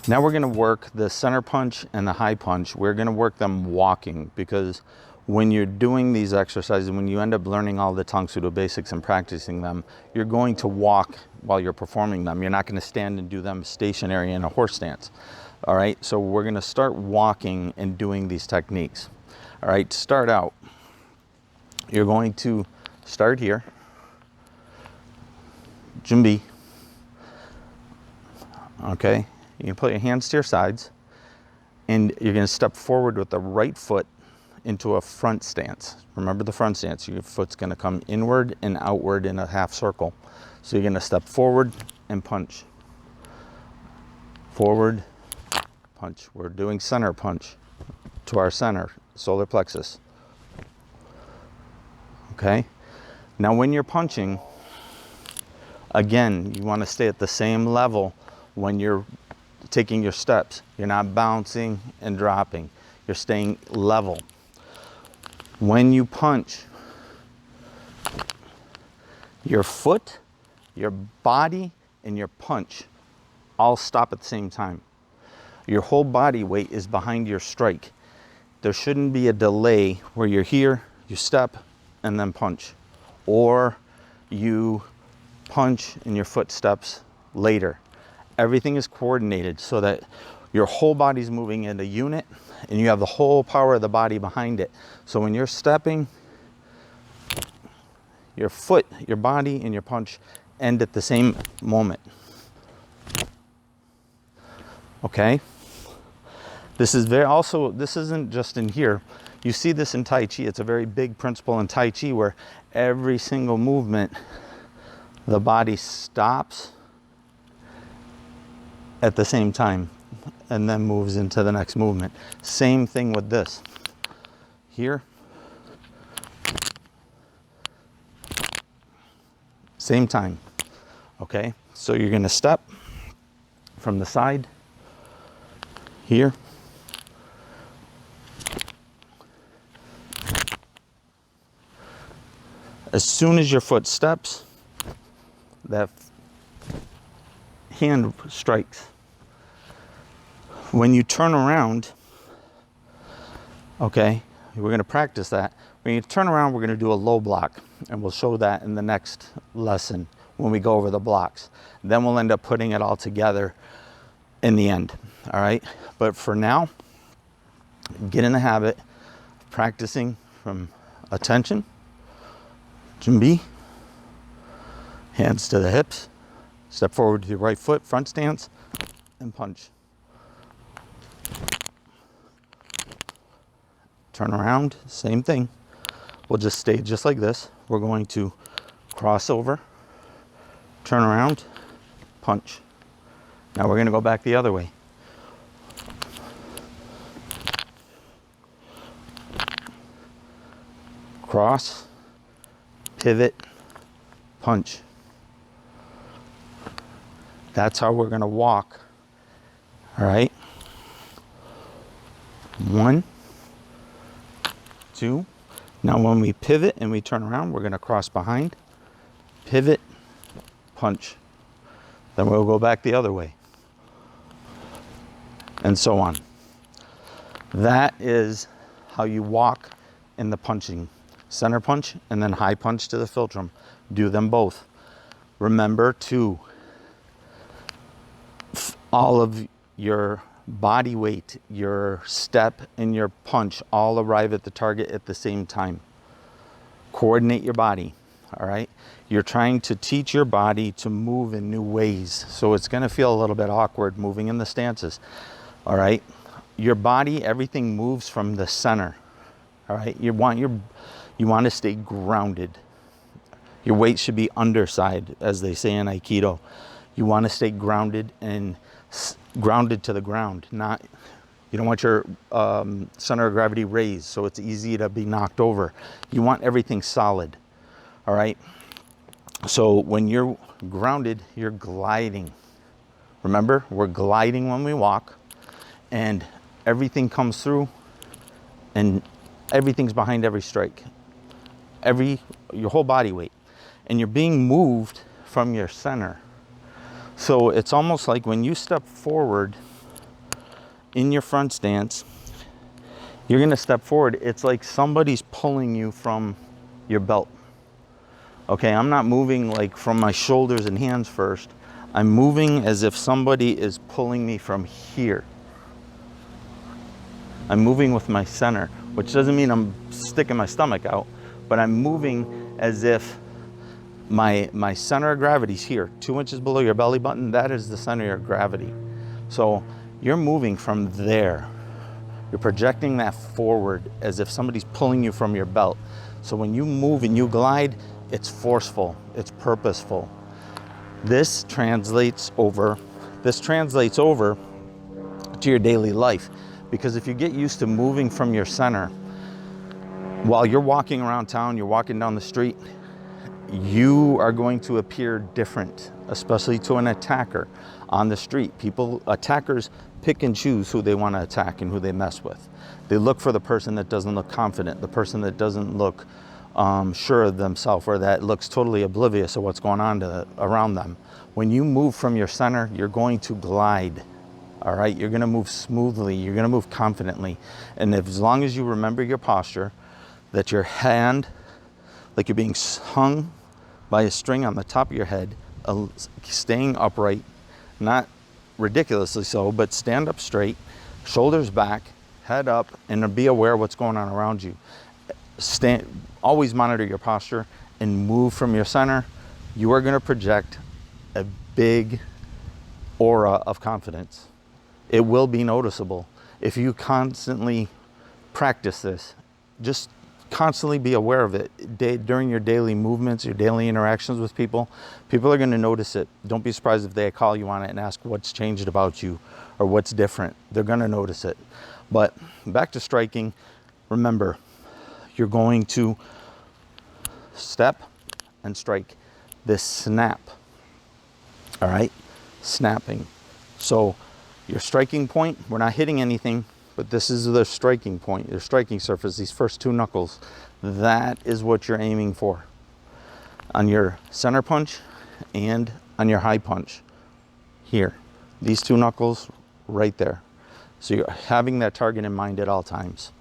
Now we're gonna work the center punch and the high punch. We're gonna work them walking, because when you're doing these exercises, when you end up learning all the Tang Soo Do basics and practicing them, you're going to walk while you're performing them. You're not gonna stand and do them stationary in a horse stance. All right, so we're gonna start walking and doing these techniques. All right, to start out, you're going to start here. Junbi. Okay, you can put your hands to your sides, and you're gonna step forward with the right foot into a front stance. Remember the front stance. Your foot's gonna come inward and outward in a half circle. So you're gonna step forward and punch. Forward, punch. We're doing center punch to our center, solar plexus. Okay? Now when you're punching, again, you wanna stay at the same level when you're taking your steps. You're not bouncing and dropping. You're staying level. When you punch, your foot, your body, and your punch all stop at the same time. Your whole body weight is behind your strike. There shouldn't be a delay where you're here, you step, and then punch. Or you punch and your foot steps later. Everything is coordinated so that your whole body's moving in a unit, and you have the whole power of the body behind it. So when you're stepping, your foot, your body, and your punch end at the same moment. Okay? This is this isn't just in here. You see this in Tai Chi. It's a very big principle in Tai Chi where every single movement, the body stops at the same time and then moves into the next movement. Same thing with this. Here, same time. Okay, so you're gonna step from the side here. As soon as your foot steps, that hand strikes. When you turn around, okay, we're gonna practice that. When you turn around, we're gonna do a low block, and we'll show that in the next lesson when we go over the blocks. Then we'll end up putting it all together in the end, all right? But for now, get in the habit of practicing from attention, Junbi, hands to the hips, step forward with your right foot, front stance, and punch. Turn around, same thing. We'll just stay just like this. We're going to cross over, turn around, punch. Now we're gonna go back the other way. Cross, pivot, punch. That's how we're gonna walk, all right? 1, 2. Now when we pivot and we turn around, we're gonna cross behind, pivot, punch. Then we'll go back the other way, and so on. That is how you walk in the punching. Center punch and then high punch to the philtrum. Do them both. Remember to all of your body weight, your step, and your punch all arrive at the target at the same time. Coordinate your body, all right? You're trying to teach your body to move in new ways, so it's gonna feel a little bit awkward moving in the stances, all right? Your body, everything moves from the center, all right? You want to stay grounded. Your weight should be underside, as they say in Aikido. You want to stay grounded and grounded to the ground. You don't want your center of gravity raised, so it's easy to be knocked over. You want everything solid, all right? So when you're grounded, you're gliding. Remember, we're gliding when we walk, and everything comes through, and everything's behind every strike. Your whole body weight. And you're being moved from your center. So it's almost like when you step forward, in your front stance, you're gonna step forward. It's like somebody's pulling you from your belt. Okay, I'm not moving like from my shoulders and hands first. I'm moving as if somebody is pulling me from here. I'm moving with my center, which doesn't mean I'm sticking my stomach out, but I'm moving as if my center of gravity is here, 2 inches below your belly button. That is the center of your gravity. So you're moving from there. You're projecting that forward as if somebody's pulling you from your belt. So when you move and you glide, it's forceful, it's purposeful. This translates over to your daily life. Because if you get used to moving from your center, while you're walking around town, you're walking down the street, you are going to appear different, especially to an attacker on the street. Attackers pick and choose who they want to attack and who they mess with. They look for the person that doesn't look confident, the person that doesn't look sure of themselves, or that looks totally oblivious of what's going on around them. When you move from your center, you're going to glide. All right, you're gonna move smoothly, you're gonna move confidently. And as long as you remember your posture, that your hand, like you're being hung by a string on the top of your head, staying upright, not ridiculously so, but stand up straight, shoulders back, head up, and be aware of what's going on around you. Always monitor your posture and move from your center. You are gonna project a big aura of confidence. It will be noticeable. If you constantly practice this, just constantly be aware of it during your daily movements, your daily interactions with people. People are going to notice it. Don't be surprised if they call you on it and ask what's changed about you or what's different. They're going to notice it. But back to striking, remember, you're going to step and strike. This snap, all right? Snapping. So your striking point, we're not hitting anything, but this is the striking point, your striking surface, these first two knuckles. That is what you're aiming for on your center punch and on your high punch. Here, these two knuckles right there. So you're having that target in mind at all times.